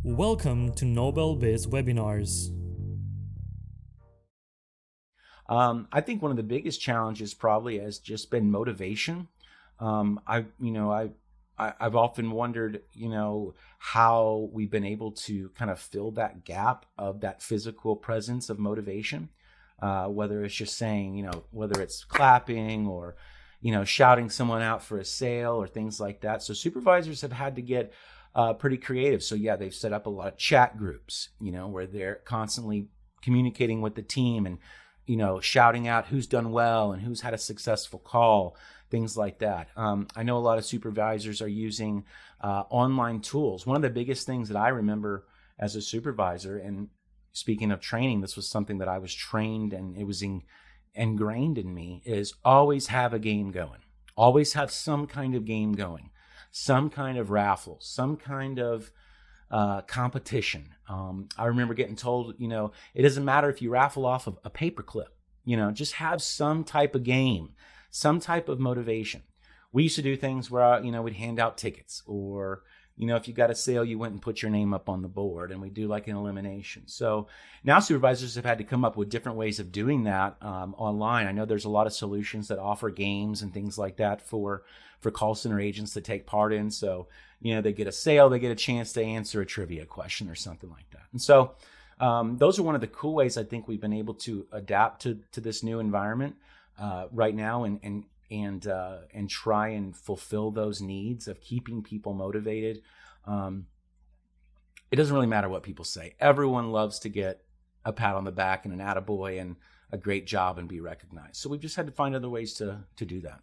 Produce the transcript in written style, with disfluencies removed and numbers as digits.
Welcome to NobelBiz webinars. I think one of the biggest challenges probably has just been motivation. I've often wondered, how we've been able to kind of fill that gap of that physical presence of motivation, whether it's just saying, whether it's clapping or, shouting someone out for a sale or things like that. So supervisors have had to get pretty creative. So yeah, they've set up a lot of chat groups, where they're constantly communicating with the team and, shouting out who's done well and who's had a successful call, things like that. I know a lot of supervisors are using online tools. One of the biggest things that I remember as a supervisor, and speaking of training, this was something that I was trained and it was ingrained in me, is always have a game going. Always have some kind of game going, some kind of raffle, some kind of competition. I remember getting told, it doesn't matter if you raffle off a paper clip, just have some type of game, some type of motivation. We used to do things where, we'd hand out tickets, or, if you got a sale, you went and put your name up on the board, and we do like an elimination. So now supervisors have had to come up with different ways of doing that online. I know there's a lot of solutions that offer games and things like that for call center agents to take part in. So, they get a sale, they get a chance to answer a trivia question or something like that. And so those are one of the cool ways I think we've been able to adapt to this new environment right now and try and fulfill those needs of keeping people motivated. It doesn't really matter what people say. Everyone loves to get a pat on the back and an attaboy and a great job and be recognized. So we've just had to find other ways to do that,